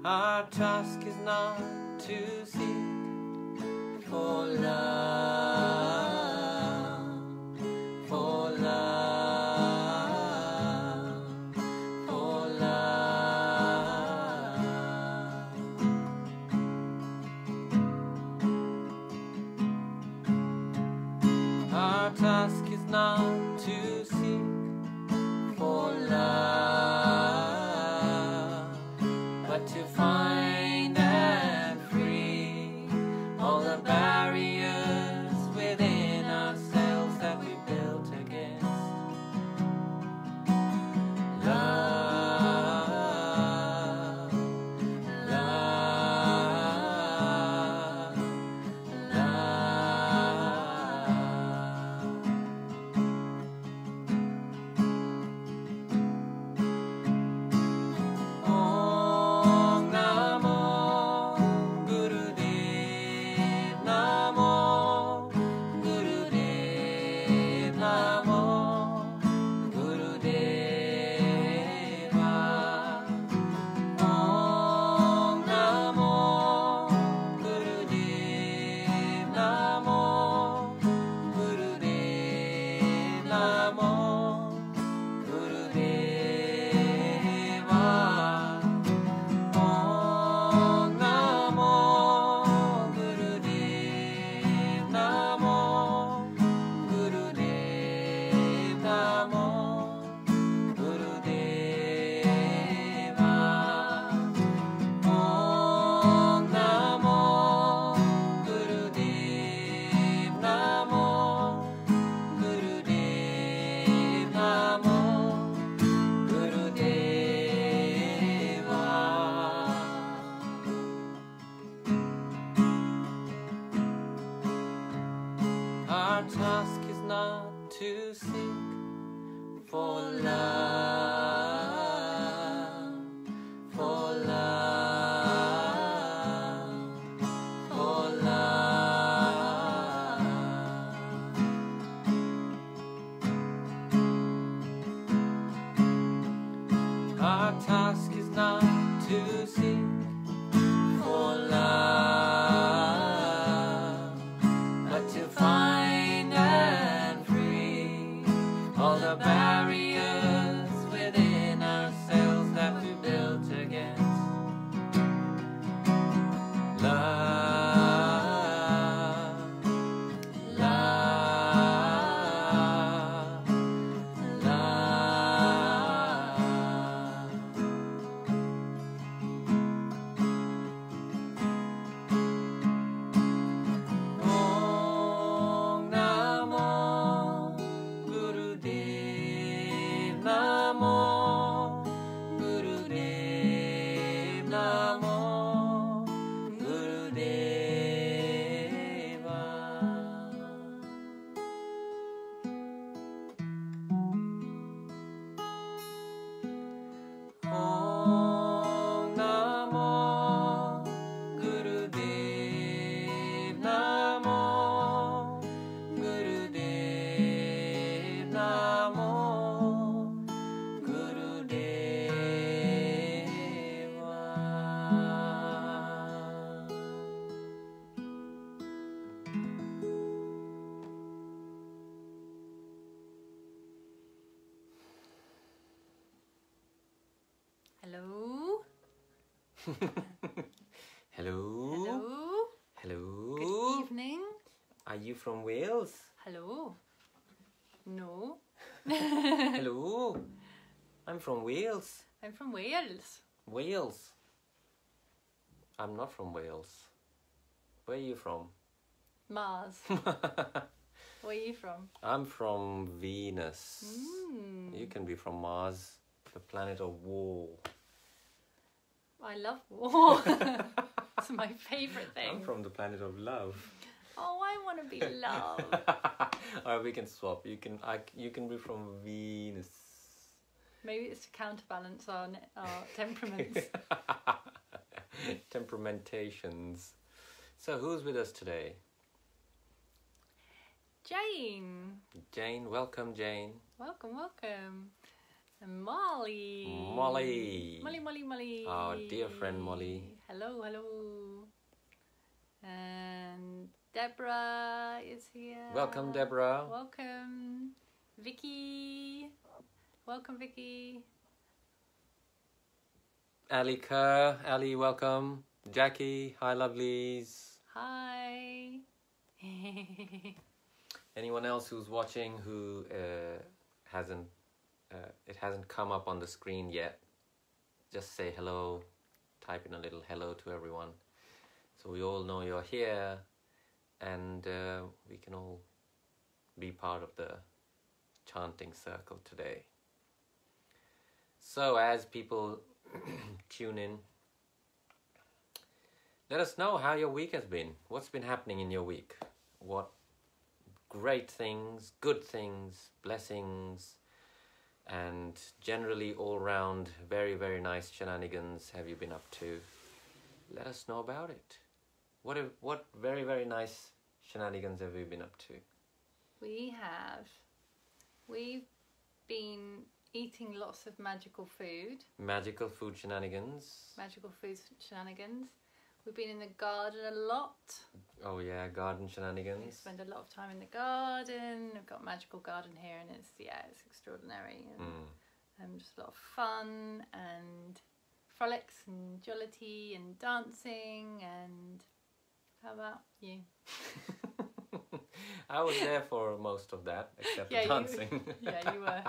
Our task is not to seek for love, for love, for love. Our task is not to seek for love, but to find and free all the barriers within ourselves that we built against love, love, Our task is not to seek for love, for love, for love. Our task is not to seek for love, but to find and free all the barriers within ourselves that we built against love, love, love. Om Namo Gurudev. Hello. Hello. Hello. Good evening. Are you from Wales? Hello. No. Hello. I'm from Wales. I'm from Wales. Wales. I'm not from Wales. Where are you from? Mars. Where are you from? I'm from Venus. Mm. You can be from Mars, the planet of war. I love war. It's my favourite thing. I'm from the planet of love. Oh, I want to be loved. Or we can swap. You can be from Venus. Maybe it's to counterbalance our temperaments. Temperamentations. So who's with us today? Jane. Jane, welcome Jane. Welcome, welcome. And Molly. Molly. Molly. Our dear friend Molly. Hello. And Deborah is here. Welcome Deborah. Welcome. Vicky. Welcome Vicky. Ali Kerr. Ali, welcome. Jackie, hi lovelies. Hi. Anyone else who's watching who hasn't it hasn't come up on the screen yet, just say hello, type in a little hello to everyone, so we all know you're here, and we can all be part of the chanting circle today. So as people tune in, let us know how your week has been. What's been happening in your week? What great things, good things, blessings, and generally all round very, very nice shenanigans have you been up to? Let us know about it. What very, very nice shenanigans have you been up to? We've been eating lots of magical food. Magical food shenanigans. Magical food shenanigans. We've been in the garden a lot. Oh yeah, garden shenanigans. We spend a lot of time in the garden. We've got a magical garden here, and it's extraordinary, and just a lot of fun and frolics and jollity and dancing. And how about you? I was there for most of that, except the dancing. You were.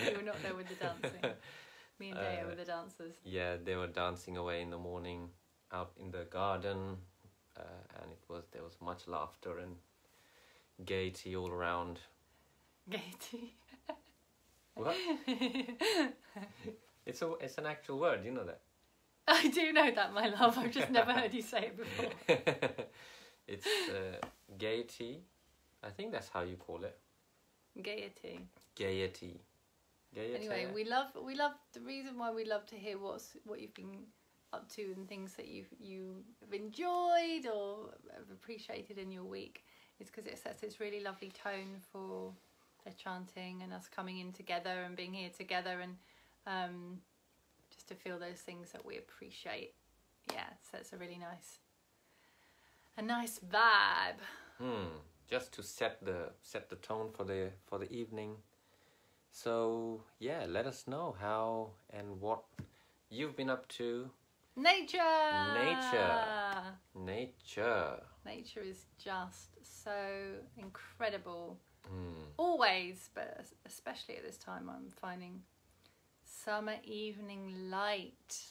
You were not there with the dancing. Me and Daya were the dancers. Yeah, they were dancing away in the morning out in the garden, and there was much laughter and gaiety all around. Gaiety. What? It's an actual word, you know that? I do know that, my love. I've just never heard you say it before. It's gaiety. I think that's how you call it. Gaiety. Gaiety. Anyway, we love the reason why we love to hear what you've been up to and things that you have enjoyed or have appreciated in your week is because it sets this really lovely tone for the chanting and us coming in together and being here together, and just to feel those things that we appreciate. Yeah, sets a really nice vibe. Just to set the tone for the evening. So yeah, let us know how and what you've been up to. Nature is just so incredible. Always, but especially at this time, I'm finding summer evening light.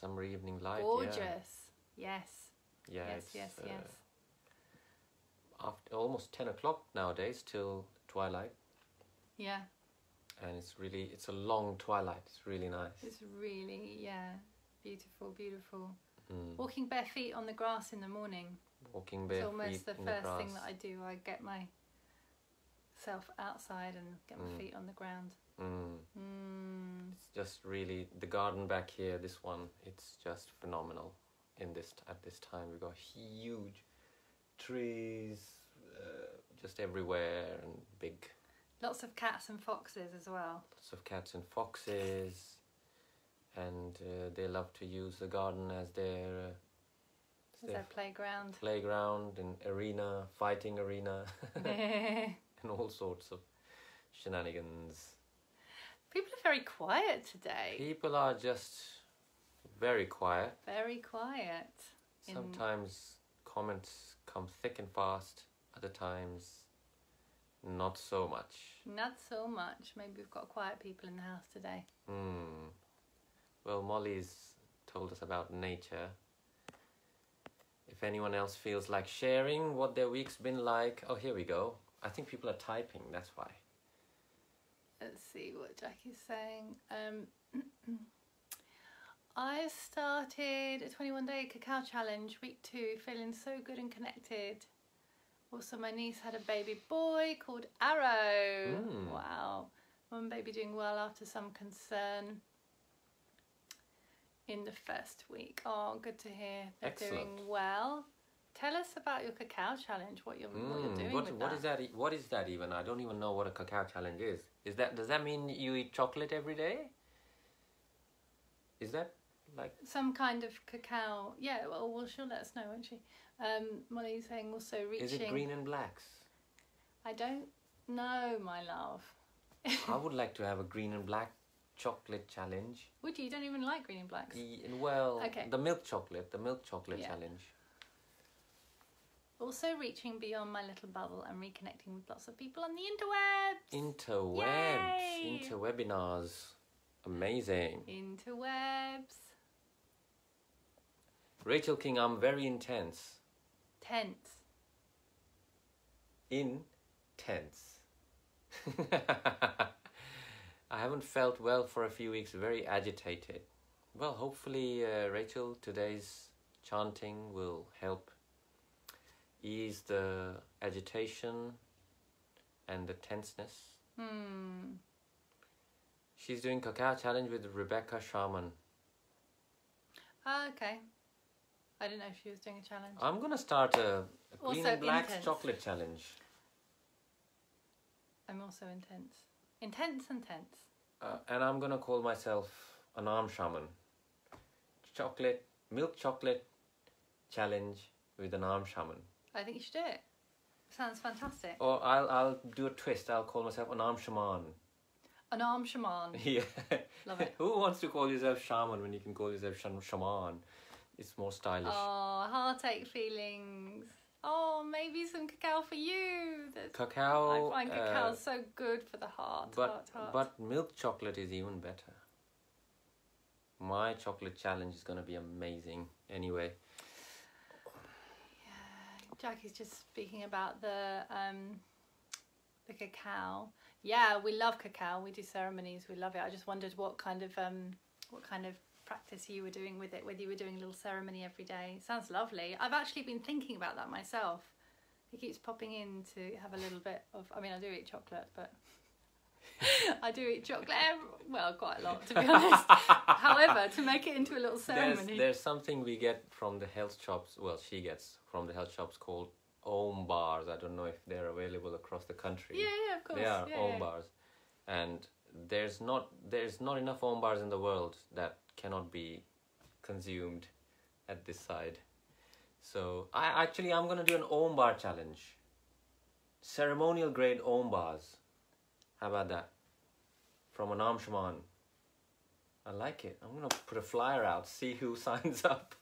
Gorgeous. Yeah. Yes. After almost 10 o'clock nowadays till twilight. Yeah. And it's a long twilight. It's really nice. It's really, beautiful. Walking bare feet on the grass in the morning. Walking bare feet in the grass. It's almost the first thing that I do. I get myself outside and get my feet on the ground. It's just really, the garden back here, this one, it's just phenomenal. At this time, we've got huge trees just everywhere, and big. Lots of cats and foxes as well. Lots of cats and foxes, and they love to use the garden as their playground. Playground and arena, fighting arena, and all sorts of shenanigans. People are very quiet today. People are just very quiet. Very quiet. Sometimes comments come thick and fast. Other times, not so much. Not so much. Maybe we've got quiet people in the house today. Well, Molly's told us about nature. If anyone else feels like sharing what their week's been like. Oh, here we go. I think people are typing, that's why. Let's see what Jackie's saying. I started a 21-day cacao challenge, week 2, feeling so good and connected. Also, my niece had a baby boy called Arrow. Wow. One baby doing well after some concern in the first week. Oh, good to hear. They're doing well. Tell us about your cacao challenge, what you're doing with that. What is that even? I don't even know what a cacao challenge is. Does that mean you eat chocolate every day? Is that like... Some kind of cacao. Yeah, well, she'll let us know, won't she? Molly's saying also reaching... Is it green and blacks? I don't know, my love. I would like to have a green and black chocolate challenge. Would you? You don't even like green and blacks? Well, okay. The milk chocolate challenge. Also reaching beyond my little bubble and reconnecting with lots of people on the interwebs. Yay! Interwebinars. Amazing. Interwebs. Rachel King, I'm very intense. Tense. Intense. I haven't felt well for a few weeks, very agitated. Well, hopefully, Rachel, today's chanting will help ease the agitation and the tenseness. She's doing cacao challenge with Rebecca Shaman. Oh, okay. I didn't know she was doing a challenge. I'm going to start a green also and black intense. chocolate challenge. I'm also intense. Intense and tense. And I'm going to call myself an arm shaman. Milk chocolate challenge with an arm shaman. I think you should do it. Sounds fantastic. Or I'll do a twist. I'll call myself an arm shaman. An arm shaman. Yeah. Love it. Who wants to call yourself shaman when you can call yourself shaman? It's more stylish. Oh, heartache feelings. Oh, maybe some cacao for you. Cacao. I find cacao so good for the heart. But milk chocolate is even better. My chocolate challenge is going to be amazing. Anyway. Yeah, Jackie's just speaking about the cacao. Yeah, we love cacao. We do ceremonies. We love it. I just wondered what kind of practice you were doing with it, whether you were doing a little ceremony every day. Sounds lovely. I've actually been thinking about that myself. It keeps popping in to have a little bit of... I mean, I do eat chocolate, but... I do eat chocolate, well, quite a lot, to be honest. However, to make it into a little ceremony... There's something we get from the health shops, well, she gets from the health shops called Om bars. I don't know if they're available across the country. Yeah, of course. They are Om bars. And there's not enough Om bars in the world that cannot be consumed at this side. So I'm going to do an Om bar challenge. Ceremonial grade Om bars. How about that? From an arm shaman. I like it. I'm going to put a flyer out, see who signs up.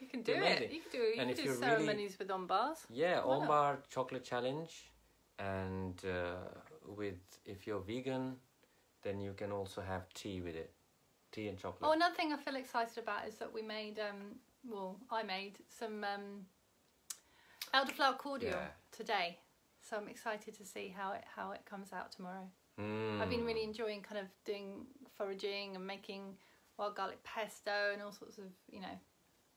You can do it. You can do ceremonies with Om bars. Yeah, Om bar chocolate challenge. And if you're vegan, then you can also have tea with it. Tea and chocolate. Oh, another thing I feel excited about is that we made, I made some Elderflower Cordial today. So I'm excited to see how it comes out tomorrow. I've been really enjoying kind of doing foraging and making wild garlic pesto and all sorts of,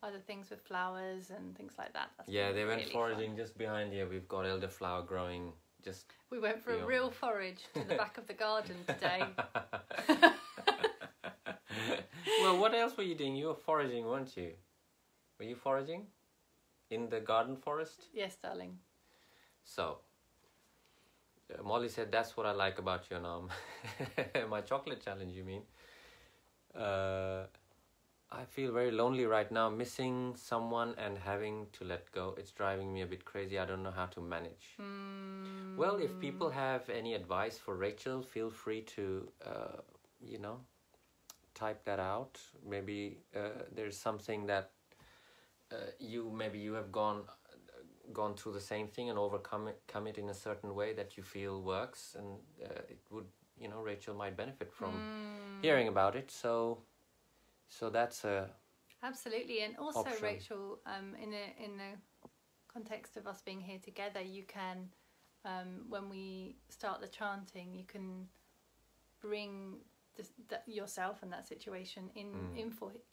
other things with flowers and things like that. They went foraging just behind here. We've got elderflower growing just... We went for a real forage to the back of the garden today. Well, what else were you doing? You were foraging, weren't you? Were you foraging in the garden forest? Yes, darling. So, Molly said, that's what I like about your Nam. My chocolate challenge, you mean? I feel very lonely right now, missing someone and having to let go. It's driving me a bit crazy. I don't know how to manage. Well, if people have any advice for Rachel, feel free to, type that out. Maybe there's something that you have gone through the same thing and overcome it in a certain way that you feel works, and it would, Rachel might benefit from hearing about it. So that's a absolutely. And also option. Rachel, in the context of us being here together, you can when we start the chanting, you can bring yourself and that situation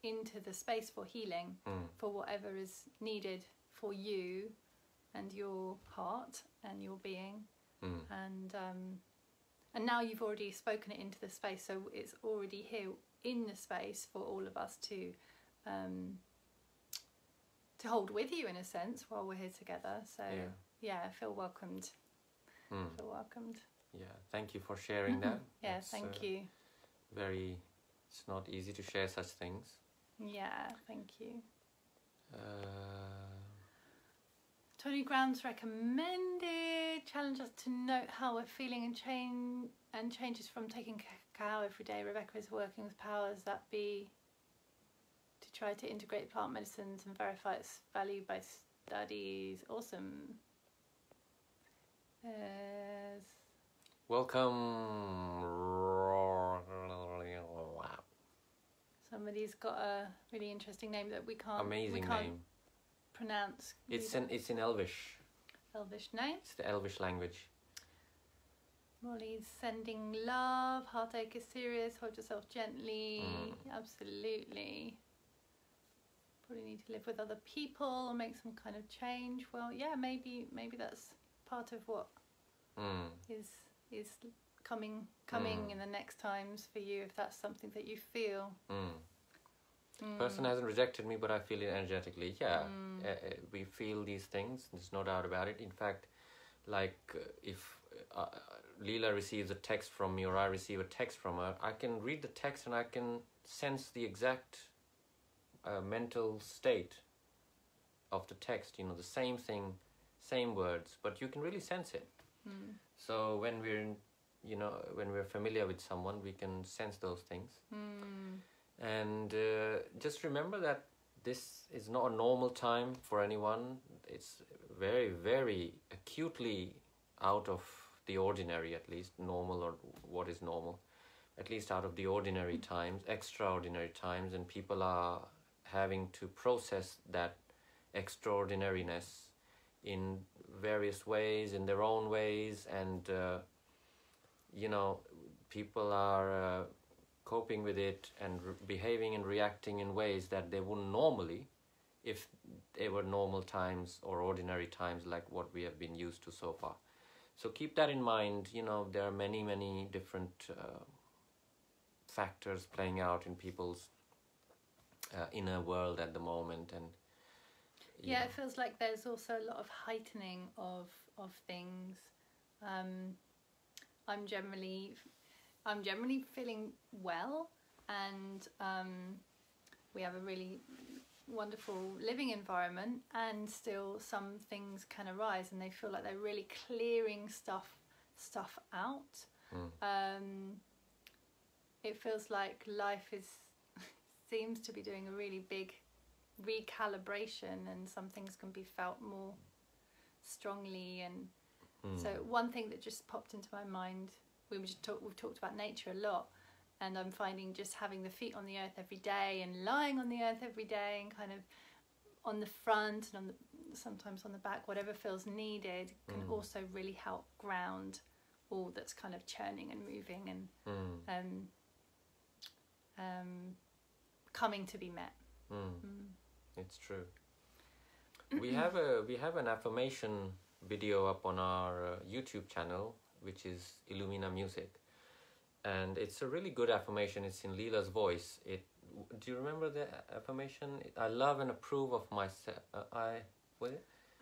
into the space for healing, for whatever is needed for you and your heart and your being, and now you've already spoken it into the space, so it's already here in the space for all of us to hold with you in a sense while we're here together. So yeah, I feel welcomed. Feel welcomed. Yeah, thank you for sharing that. Yeah, that's, thank you. It's not easy to share such things. Yeah, thank you. Tony Grounds recommended challenge us to note how we're feeling and changes from taking cacao every day. Rebecca is working with powers that be to try to integrate plant medicines and verify its value by studies. Awesome. Welcome. Somebody's got a really interesting name that we can't name. Pronounce. It's in Elvish. Elvish name. It's the Elvish language. Molly's sending love. Heartache is serious. Hold yourself gently. Absolutely. Probably need to live with other people or make some kind of change. Well, yeah, maybe that's part of what is coming in the next times for you, if that's something that you feel. Person hasn't rejected me, but I feel it energetically. Yeah, we feel these things. There's no doubt about it. In fact, like if Lila receives a text from me or I receive a text from her, I can read the text and I can sense the exact mental state of the text. The same thing, same words, but you can really sense it. So when we're familiar with someone, we can sense those things. And just remember that this is not a normal time for anyone. It's very, very acutely out of the ordinary, at least normal, or what is normal, at least out of the ordinary times, extraordinary times, and people are having to process that extraordinariness in various ways, in their own ways, and people are coping with it and behaving and reacting in ways that they wouldn't normally if they were normal times or ordinary times like what we have been used to so far. So keep that in mind. There are many, many different factors playing out in people's inner world at the moment, and it feels like there's also a lot of heightening of things. I'm generally feeling well, and we have a really wonderful living environment, and still some things can arise and they feel like they're really clearing stuff out. It feels like life seems to be doing a really big recalibration, and some things can be felt more strongly. And so one thing that just popped into my mind, we've talked about nature a lot, and I'm finding just having the feet on the earth every day and lying on the earth every day and kind of on the front and sometimes on the back, whatever feels needed, can also really help ground all that's kind of churning and moving and coming to be met. It's true. We have an affirmation video up on our YouTube channel, which is Illumina Music, and it's a really good affirmation. It's in Lila's voice. Do you remember the affirmation? I love and approve of myself. I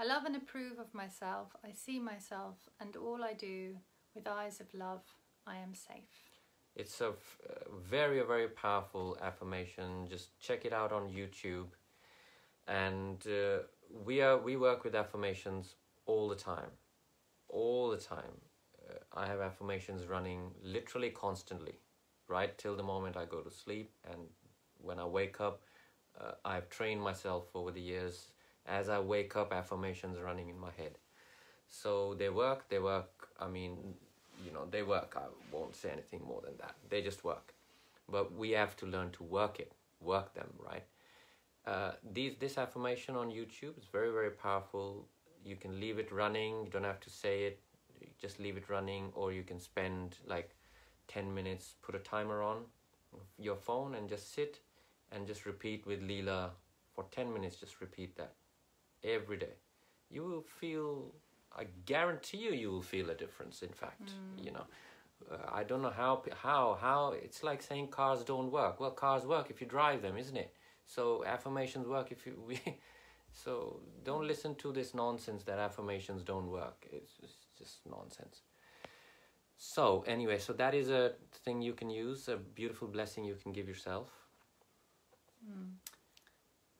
love and approve of myself. I see myself and all I do with eyes of love. I am safe. It's a very, very powerful affirmation. Just check it out on YouTube. And we work with affirmations all the time. I have affirmations running literally constantly. right till the moment I go to sleep. And when I wake up, I've trained myself over the years. As I wake up, affirmations are running in my head. So they work. I mean, you know, they work. I won't say anything more than that. They just work. But we have to learn to work them, right? This affirmation on YouTube is very, very powerful. You can leave it running. You don't have to say it. You just leave it running, or you can spend like 10 minutes, put a timer on your phone and just sit and just repeat with Lila for 10 minutes. Just repeat that every day. You will feel, I guarantee you will feel a difference. In fact, you know, I don't know how it's like saying cars don't work. Well, cars work if you drive them, isn't it? So affirmations work if you so don't listen to this nonsense that affirmations don't work. It's just nonsense. So anyway, so that is a thing you can use, a beautiful blessing you can give yourself.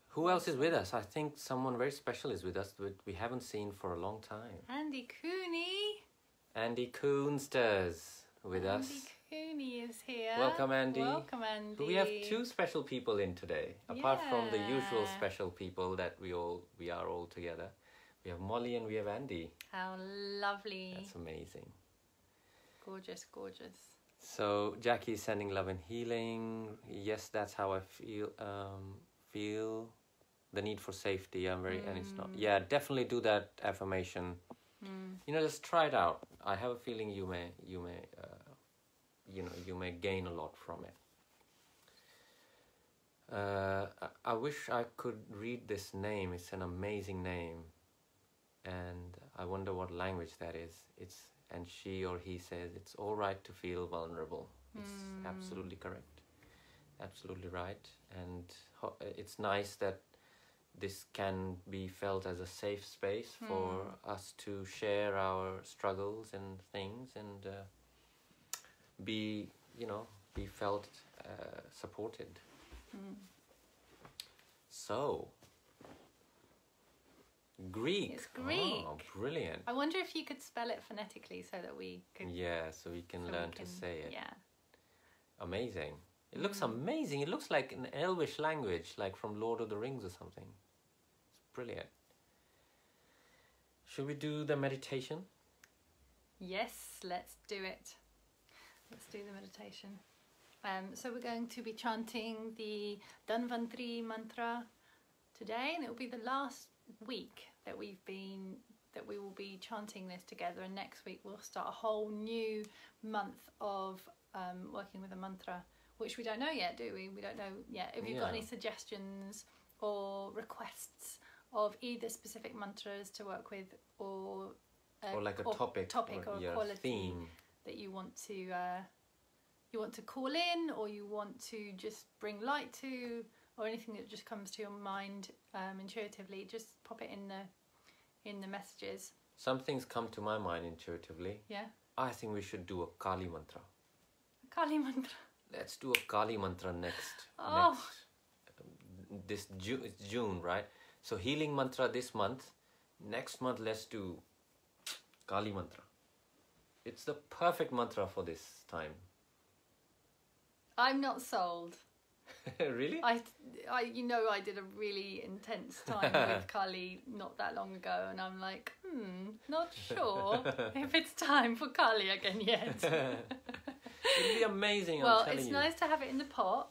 Who else is with us? I think someone very special is with us that we haven't seen for a long time. Andy Cooney. Andy Coonsters with us. Andy Cooney is here. Welcome, Andy. Welcome, Andy. We have two special people in today, apart from the usual special people that we are all together. We have Molly and we have Andy. How lovely. That's amazing. Gorgeous, gorgeous. So Jackie is sending love and healing. Yes, that's how I feel. Feel the need for safety. I'm very, and it's not. Yeah, definitely do that affirmation. You know, just try it out. I have a feeling you may gain a lot from it. I wish I could read this name. It's an amazing name, and I wonder what language that is. And she or he says it's all right to feel vulnerable. It's absolutely correct, absolutely right, and it's nice that this can be felt as a safe space for us to share our struggles and things, and be felt supported. So, Greek. It's Greek. Oh, brilliant. I wonder if you could spell it phonetically so that we could... Yeah, so we can learn to say it. Yeah. Amazing. It looks amazing. It looks like an Elvish language, like from Lord of the Rings or something. It's brilliant. Should we do the meditation? Yes, let's do it. Let's do the meditation. So we're going to be chanting the Dhanvantre mantra today, and it will be the last week that we will be chanting this together, and next week we'll start a whole new month of working with a mantra, which we don't know yet, do we? We don't know yet. If you've got any suggestions or requests of either specific mantras to work with, or like a topic or a quality theme that you want to call in, or you want to just bring light to, or anything that just comes to your mind intuitively, just pop it in the messages. Some things come to my mind intuitively. Yeah. I think we should do a Kali mantra. A Kali mantra. Let's do a Kali mantra next. Oh. It's June, right? So healing mantra this month. Next month, let's do Kali mantra. It's the perfect mantra for this time. I'm not sold. Really? I did a really intense time with Kali not that long ago, and I'm like, not sure if it's time for Kali again yet. It'd be amazing. Well, I'm telling it's you. Nice to have it in the pot.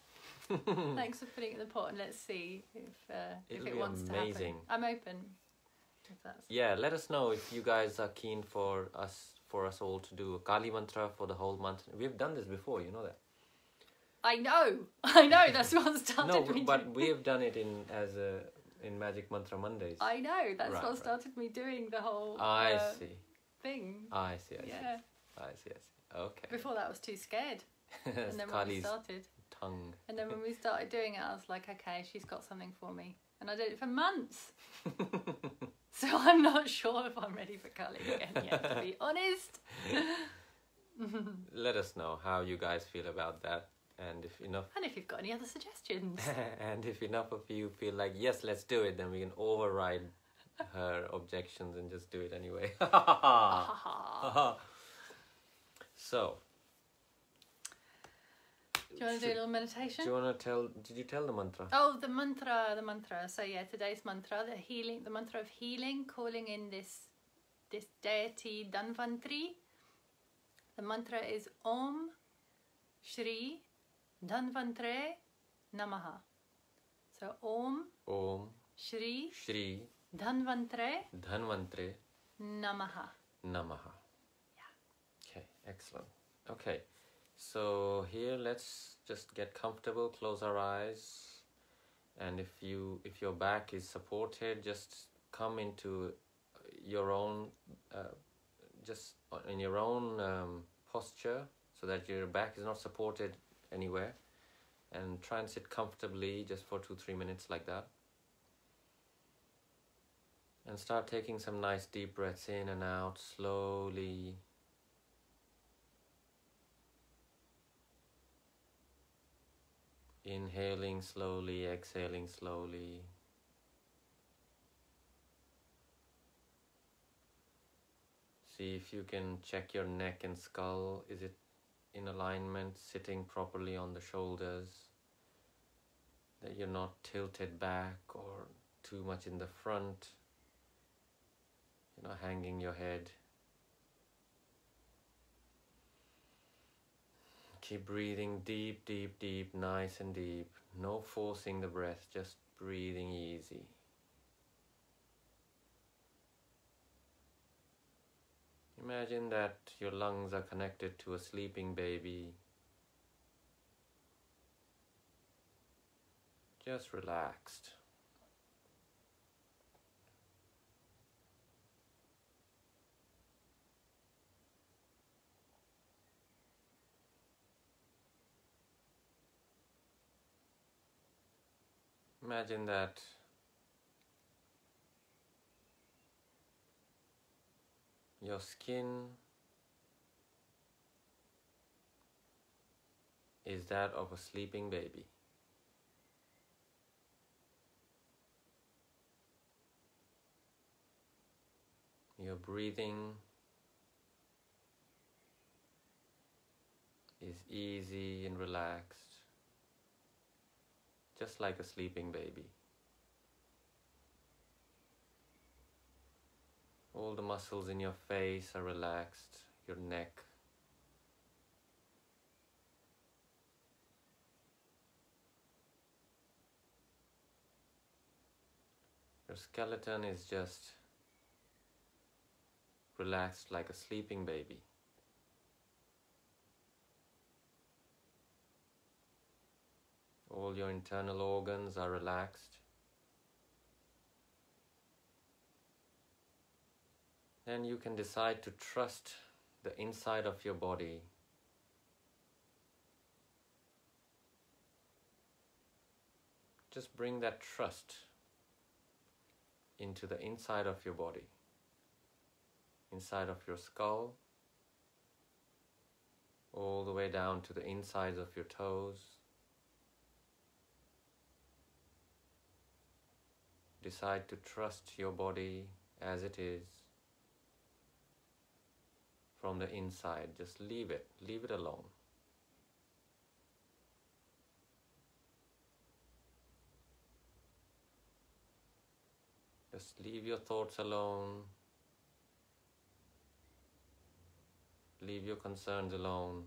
Thanks for putting it in the pot, and let's see if it wants to happen. I'm open. Yeah, let us know if you guys are keen for us all to do a Kali mantra for the whole month. We've done this before, you know that. I know. That's what started me. No, but we have done it in Magic Mantra Mondays. I know. That's what started me doing the whole thing. I see. I see. Okay. Before that, I was too scared. And then when we started, tongue. And then when we started doing it, I was like, okay, she's got something for me, and I did it for months. So I'm not sure if I'm ready for Kali again yet, to be honest. Let us know how you guys feel about that. And if you've got any other suggestions. And if enough of you feel like, yes, let's do it, then we can override her objections and just do it anyway. So, Do you want to do a little meditation? Do you want to tell? Did you tell the mantra? Oh, the mantra. So yeah, today's mantra, the mantra of healing, calling in this deity Dhanvantri. The mantra is Om SHREE DHANVANTRE NAMAHA. So Om SHREE DHANVANTRE NAMAHA. Yeah. Okay, excellent. Okay, so here let's just get comfortable, close our eyes, and if your back is supported, just come into your own just in your own posture, so that your back is not supported anywhere, and try and sit comfortably just for 2-3 minutes like that, and start taking some nice deep breaths in and out slowly. Inhaling slowly, exhaling slowly. See if you can check your neck and skull. Is it in alignment, sitting properly on the shoulders? That you're not tilted back or too much in the front. You're not hanging your head. Keep breathing deep, deep, deep, nice and deep. No forcing the breath, just breathing easy. Imagine that your lungs are connected to a sleeping baby. Just relaxed. Imagine that your skin is that of a sleeping baby. Your breathing is easy and relaxed, just like a sleeping baby. All the muscles in your face are relaxed, your neck. Your skeleton is just relaxed like a sleeping baby. All your internal organs are relaxed. Then you can decide to trust the inside of your body. Just bring that trust into the inside of your body, inside of your skull, all the way down to the insides of your toes. Decide to trust your body as it is. From the inside, just leave it alone. Just leave your thoughts alone. Leave your concerns alone.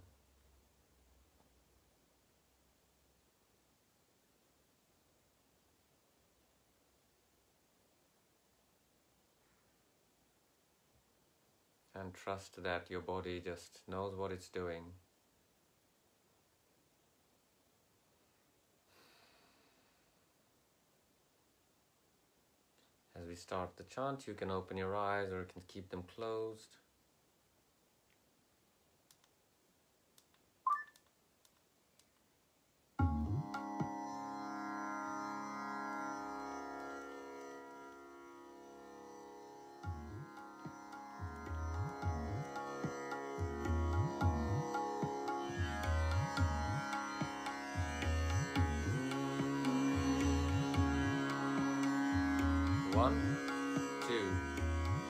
And trust that your body just knows what it's doing. As we start the chant, you can open your eyes or you can keep them closed.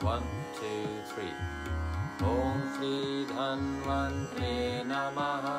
One, two, three. Om SHREE DHANVANTRE NAMAHA.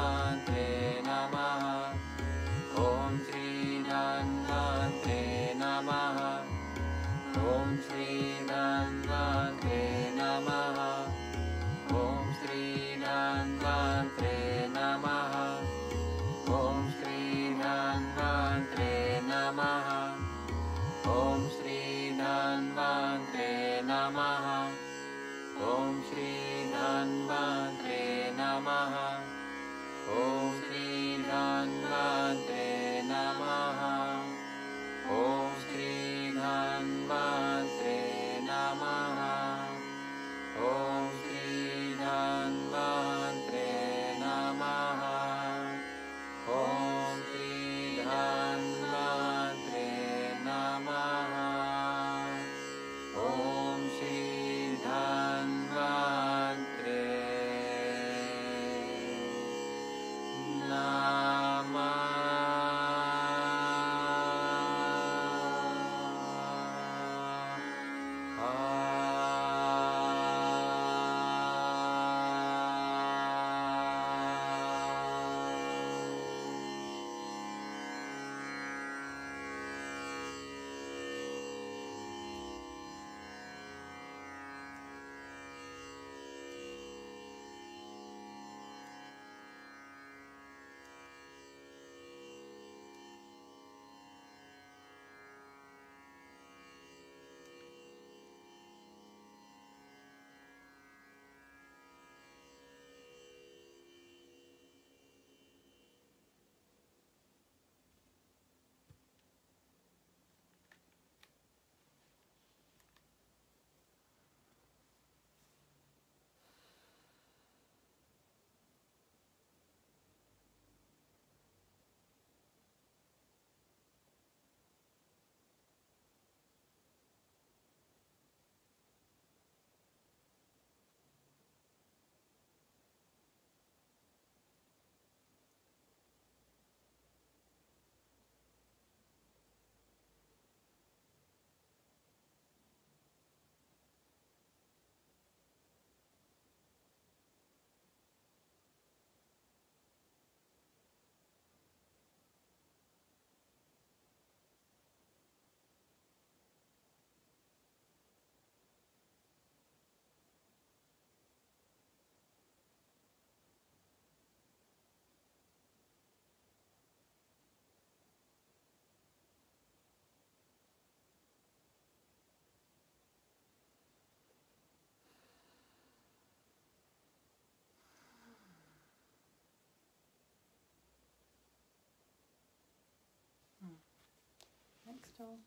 Or...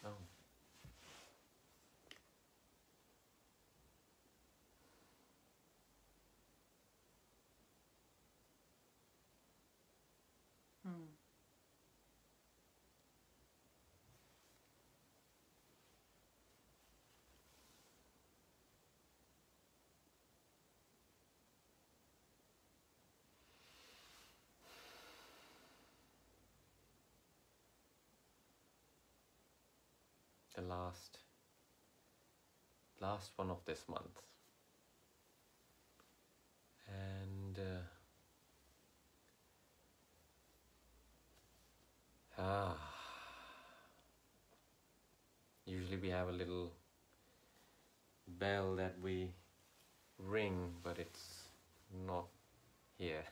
Oh. The last one of this month, and usually we have a little bell that we ring, but it's not here.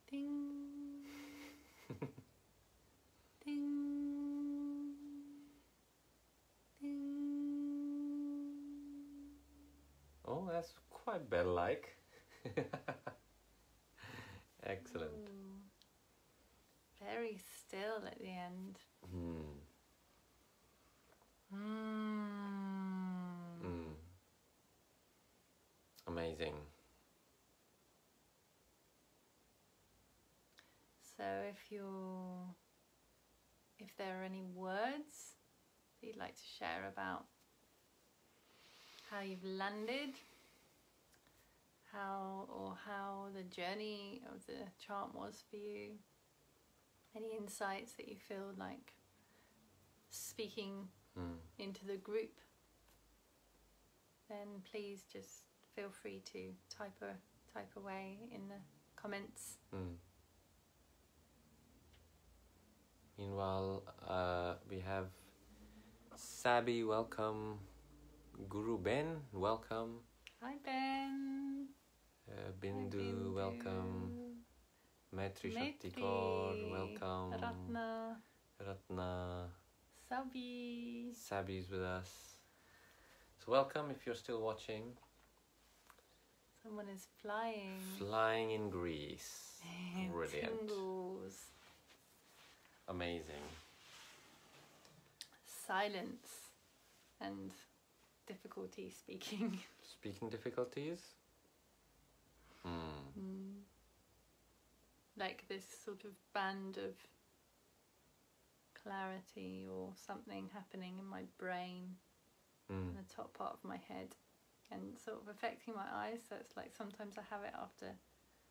Ding. Ding. Oh, that's quite bell-like. Excellent. Ooh. Very still at the end. Amazing. So if there are any words that you'd like to share about how you've landed, how the journey of the chant was for you, any insights that you feel like speaking into the group, then please just feel free to type away in the comments. Meanwhile, we have Sabi, welcome. Guru Ben, welcome. Hi Ben. Bindu, Hi, Bindu. Welcome. Maitri Shaktikor, welcome. Ratna. Sabi's with us. So welcome if you're still watching. Someone is flying. Flying in Greece. Brilliant. Tingles. Amazing. Silence and difficulty speaking. Speaking difficulties? Like this sort of band of clarity or something happening in my brain, in the top part of my head, and sort of affecting my eyes. So it's like sometimes I have it after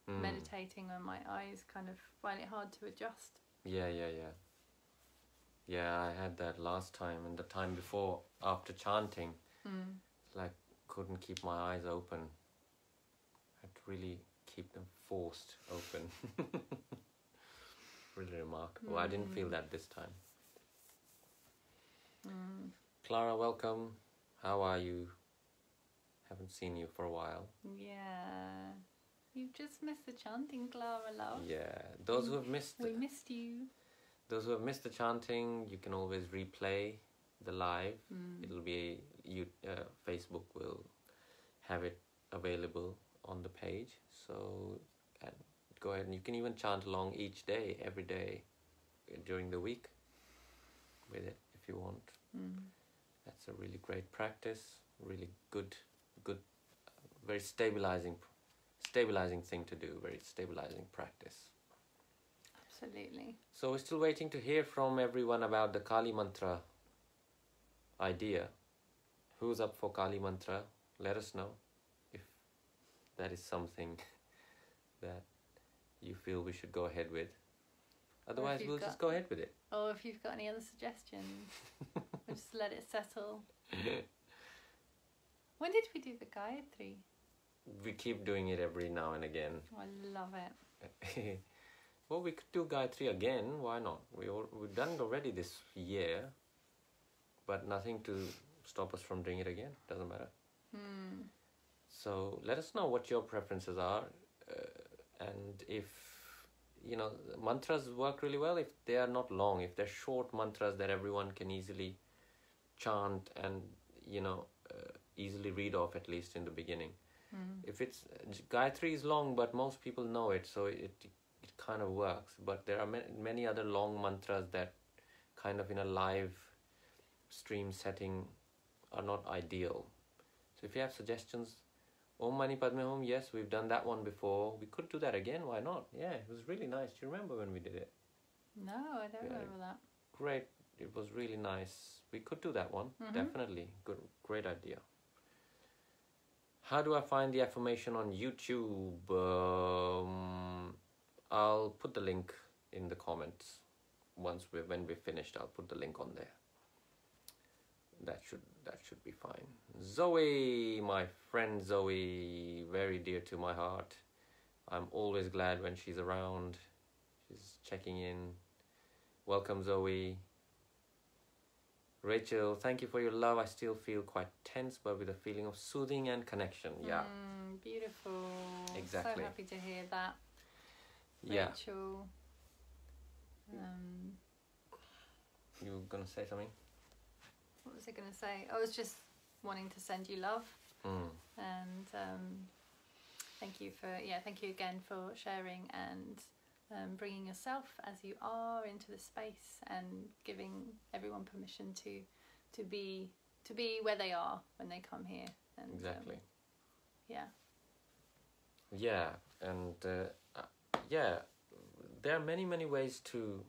meditating, when my eyes kind of find it hard to adjust. Yeah, I had that last time, and the time before after chanting. Like couldn't keep my eyes open. I had to really keep them forced open. Really remarkable. I didn't feel that this time. Clara, welcome. How are you? Haven't seen you for a while. Yeah. You've just missed the chanting, Clara, love. Yeah. Those who have missed... We missed you. Those who have missed the chanting, you can always replay the live. It'll be... Facebook will have it available on the page. So go ahead and you can even chant along each day, every day, during the week with it if you want. That's a really great practice. Really good, very stabilizing thing to do. Very stabilizing practice. Absolutely. So we're still waiting to hear from everyone about the Kali Mantra idea. Who's up for Kali Mantra? Let us know if that is something that you feel we should go ahead with. Otherwise, we'll just go ahead with it. Or if you've got any other suggestions, we'll just let it settle. When did we do the Gayatri? We keep doing it every now and again. Oh, I love it. Well, we could do Gayatri again. Why not? We've done it already this year, but nothing to stop us from doing it again. Doesn't matter. So let us know what your preferences are, and if mantras work really well if they are not long, if they're short mantras that everyone can easily chant and easily read off, at least in the beginning. If it's Gayatri is long, but most people know it, so it kind of works. But there are many other long mantras that kind of in a live stream setting are not ideal. So if you have suggestions, Om Mani Padme Hum, yes, we've done that one before. We could do that again, why not? Yeah, it was really nice. Do you remember when we did it? No, I don't remember that. Great, it was really nice. We could do that one, definitely. Good, great idea. How do I find the affirmation on YouTube? I'll put the link in the comments. When we're finished, I'll put the link on there. That should be fine. Zoe, my friend Zoe, very dear to my heart. I'm always glad when she's around. She's checking in. Welcome, Zoe. Rachel, thank you for your love. I still feel quite tense, but with a feeling of soothing and connection. Yeah. Beautiful. Exactly. So happy to hear that. Yeah. Rachel. You were going to say something? What was I going to say? I was just wanting to send you love. And thank you again for sharing and bringing yourself as you are into the space and giving everyone permission to be where they are when they come here. And, exactly. Yeah, and there are many ways to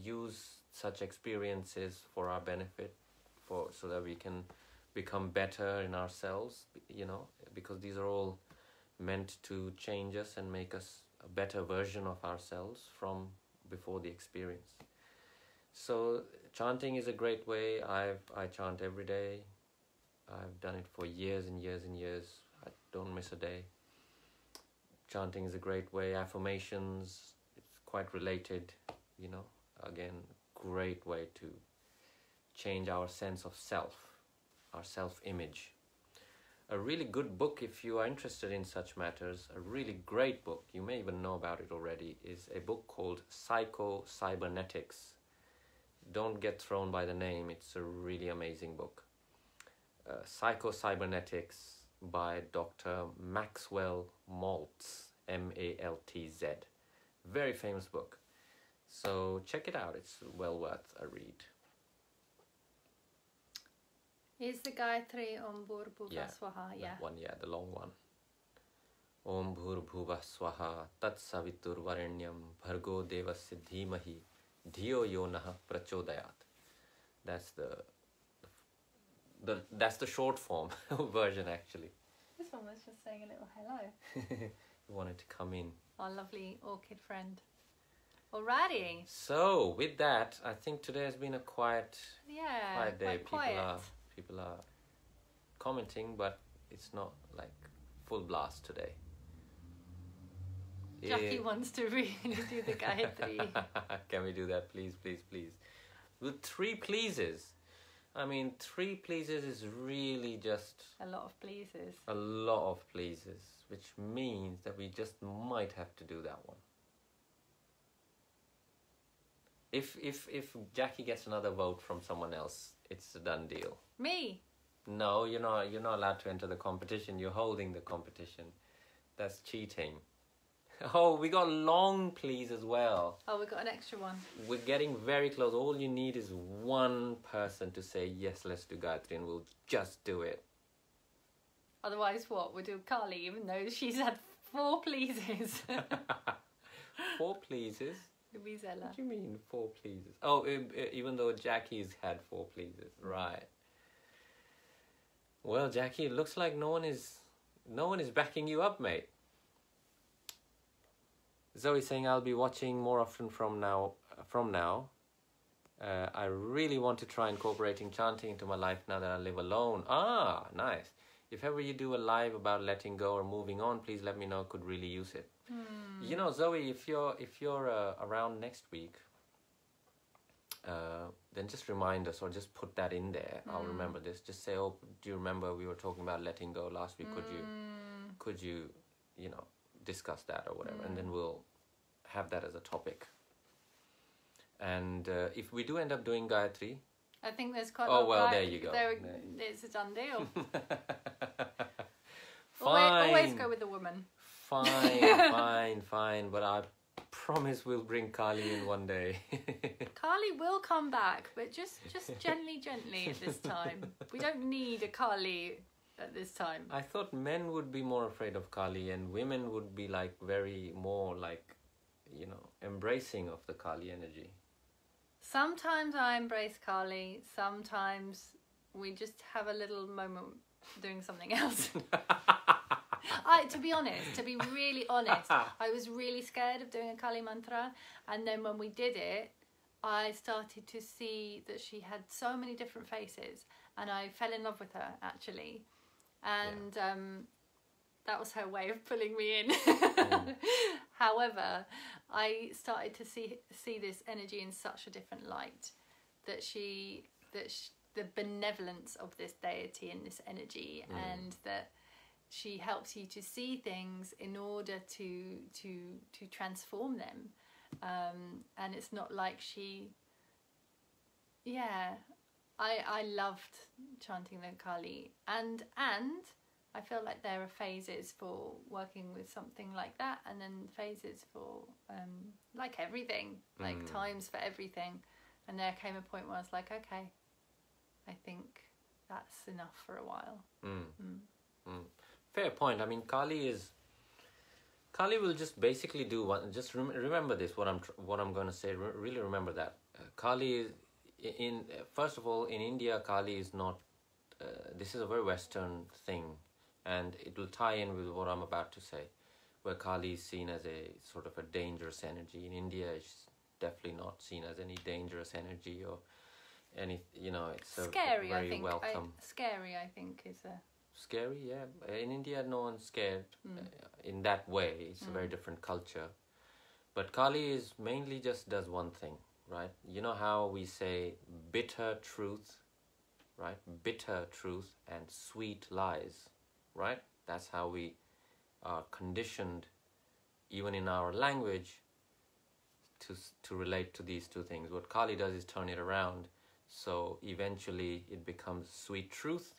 use such experiences for our benefit, so that we can become better in ourselves, because these are all meant to change us and make us a better version of ourselves from before the experience. So chanting is a great way. I chant every day. I've done it for years and years and years. I don't miss a day. Chanting is a great way. Affirmations, it's quite related, again, great way to change our sense of self, our self-image. A really good book, if you are interested in such matters, a really great book, you may even know about it already, is a book called Psycho-Cybernetics. Don't get thrown by the name, it's a really amazing book. Psycho-Cybernetics by Dr. Maxwell Maltz, M-A-L-T-Z. Very famous book. So check it out, it's well worth a read. Is the Gayatri Om Bhurabhuva Swaha? Yeah, that one, the long one. Om Bhurabhuva Swaha Tat Savitur Varenyam Bhargo Devasya Dhimahi Dhiyo Yo Naha Prachodayat. That's the short form version, actually. This one was just saying a little hello. You wanted to come in. Our lovely orchid friend. Alrighty. So with that, I think today has been a quiet day. People are commenting, but it's not like full blast today. Jackie wants to really do the Gayatri. Can we do that, please? With 3 pleases. I mean, 3 pleases is really just... a lot of pleases. A lot of pleases, which means that we just might have to do that one. If Jackie gets another vote from someone else, it's a done deal. Me? No, you're not allowed to enter the competition. You're holding the competition. That's cheating. Oh, we got long please as well. Oh, we got an extra one. We're getting very close. All you need is one person to say, yes, let's do Gayatri, and we'll just do it. Otherwise, what? We'll do Kali, even though she's had 4 pleases. 4 pleases? Louisella. What do you mean 4 pleases? Oh, even though Jackie's had 4 pleases, right? Well, Jackie, it looks like no one is backing you up, mate. Zoe's saying I'll be watching more often from now. I really want to try incorporating chanting into my life now that I live alone. Ah, nice. If ever you do a live about letting go or moving on, please let me know. Could really use it. Zoe, if you're around next week, then just remind us or just put that in there. I'll remember this. Just say, oh, do you remember we were talking about letting go last week? Could you discuss that or whatever, and then we'll have that as a topic. And if we do end up doing Gayatri, I think there's quite a lot. Oh well, there you go. It's a done deal. Fine. Always go with the woman. Fine. But I promise we'll bring Kali in one day. Kali will come back, but just gently at this time. We don't need a Kali at this time. I thought men would be more afraid of Kali and women would be like more like, you know, embracing of the Kali energy. Sometimes I embrace Kali, sometimes we just have a little moment doing something else. To be really honest, I was really scared of doing a Kali mantra, and then when we did it, I started to see that she had so many different faces, and I fell in love with her, actually. And that was her way of pulling me in. However, I started to see this energy in such a different light, that the benevolence of this deity and this energy, and that she helps you to see things in order to transform them. And it's not like I loved chanting the Kali, and I feel like there are phases for working with something like that, and then phases for like everything, like times for everything. And there came a point where I was like, okay, I think that's enough for a while. Fair point. I mean, Kali will just basically do one. Just remember this. What I'm going to say. Really remember that Kali is first of all, in India, Kali is not. This is a very Western thing, and it will tie in with what I'm about to say, where Kali is seen as a sort of a dangerous energy. In India, it's definitely not seen as any dangerous energy or any. You know, it's scary. Very I think. welcome. Scary, I think, is a. Scary, yeah. In India, no one's scared in that way. It's a very different culture. But Kali mainly just does one thing, right? You know how we say bitter truth, right? Bitter truth and sweet lies, right? That's how we are conditioned, even in our language, to relate to these two things. What Kali does is turn it around. So eventually it becomes sweet truth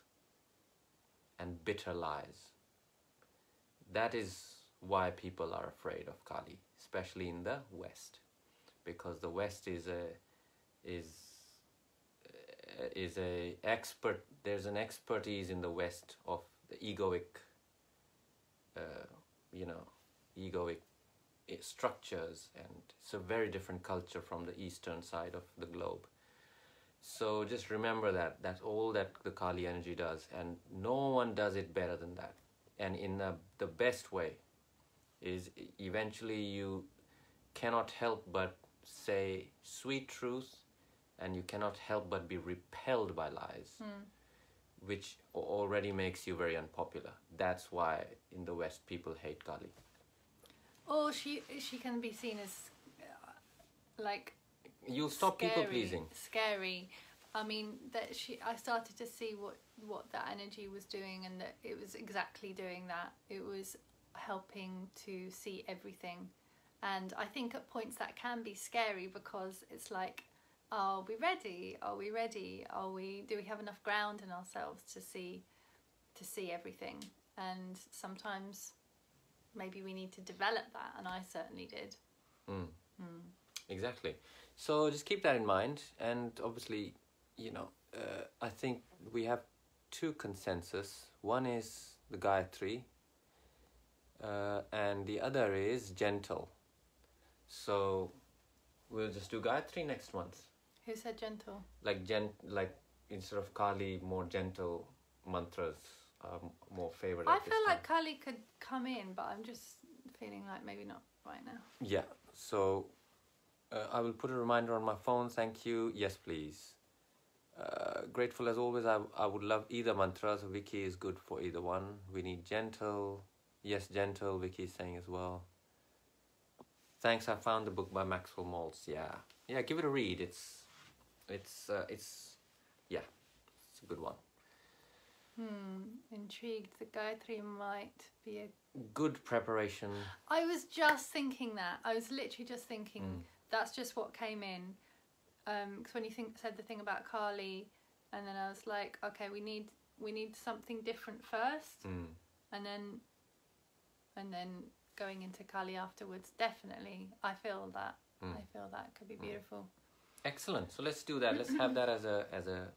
and bitter lies. That is why people are afraid of Kali, especially in the West, because the West is a expert. There's an expertise in the West of the egoic structures, and it's a very different culture from the eastern side of the globe. So just remember that that's all that the Kali energy does, and no one does it better than that. And in the best way is eventually you cannot help but say sweet truth, and you cannot help but be repelled by lies, which already makes you very unpopular. That's why in the West people hate Kali. Or she can be seen as like. You'll stop people pleasing. Scary. I mean, I started to see what that energy was doing, and that it was exactly doing that. It was helping to see everything. And I think at points that can be scary, because it's like, are we ready? Are we ready? Do we have enough ground in ourselves to see everything? And sometimes maybe we need to develop that, and I certainly did. Exactly. So just keep that in mind, and obviously, you know, I think we have two consensus. One is the Gayatri, and the other is gentle. So we'll just do Gayatri next month. Who said gentle? Like instead of Kali, more gentle mantras are more favourite. I feel like Kali could come in, but I'm just feeling like maybe not right now. Yeah. So. I will put a reminder on my phone. Thank you. Yes, please. Grateful as always. I would love either mantras. Vicky is good for either one. We need gentle. Yes, gentle. Vicky is saying as well. Thanks. I found the book by Maxwell Maltz. Yeah. Give it a read. It's a good one. Intrigued. The Gayatri might be a good preparation. I was just thinking that. I was literally just thinking. That's just what came in, because when you said the thing about Kali, and then I was like, okay, we need something different first, and then and then going into Kali afterwards. Definitely, I feel that. I feel that could be beautiful. Excellent. So let's do that. Let's have that as a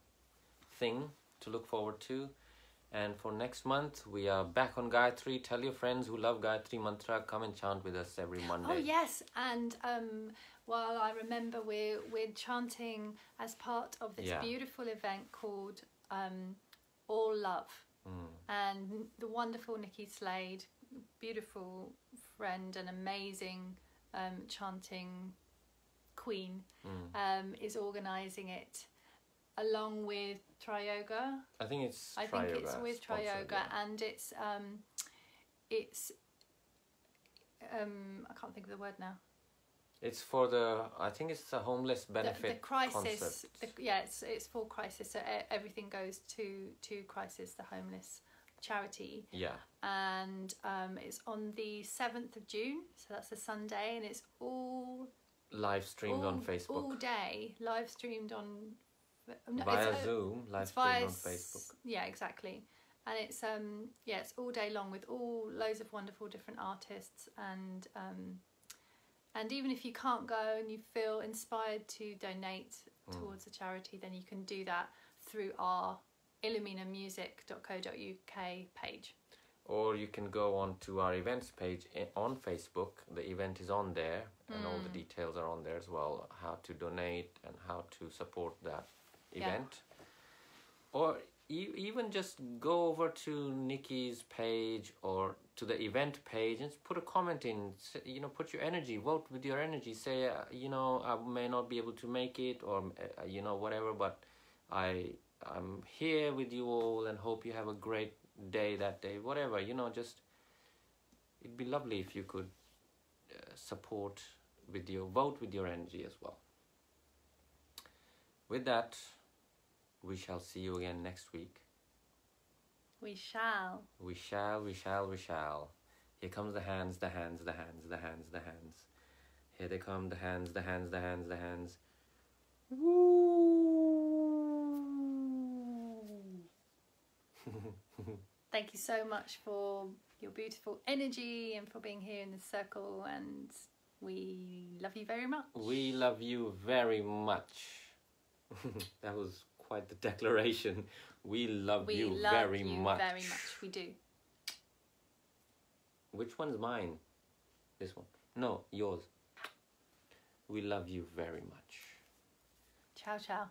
thing to look forward to. And for next month, we are back on Gayatri. Tell your friends who love Gayatri Mantra, come and chant with us every Monday. Oh, yes. And while I remember we're chanting as part of this beautiful event called All Love. And the wonderful Nikki Slade, beautiful friend and amazing chanting queen, is organising it along with Tri-Yoga. I think it's with Tri-Yoga, and it's I can't think of the word now. It's for I think it's a homeless benefit the crisis concept. It's for crisis, so everything goes to crisis, the homeless charity. And it's on the 7th of June, so that's a Sunday, and it's all live streamed on Facebook all day, live streamed on via Zoom, live streamed on Facebook. Yeah, exactly. And it's it's all day long with loads of wonderful different artists, and even if you can't go and you feel inspired to donate towards the charity, then you can do that through our illuminamusic.co.uk page. Or you can go on to our events page on Facebook. The event is on there, and all the details are on there as well, how to donate and how to support that event. Or even just go over to Nikki's page or to the event page and put a comment in, put your energy, vote with your energy, say, I may not be able to make it, or, whatever, but I'm here with you all and hope you have a great day that day, whatever, just, it'd be lovely if you could support vote with your energy as well. With that, we shall see you again next week. We shall. We shall. Here comes the hands, the hands, the hands, the hands, the hands. Here they come, the hands, the hands, the hands, the hands. Woo! Thank you so much for your beautiful energy and for being here in the circle, and we love you very much. We love you very much. That was quite the declaration. We love you very much. Very much, we do. Which one's mine? This one? No, yours. We love you very much. Ciao, ciao.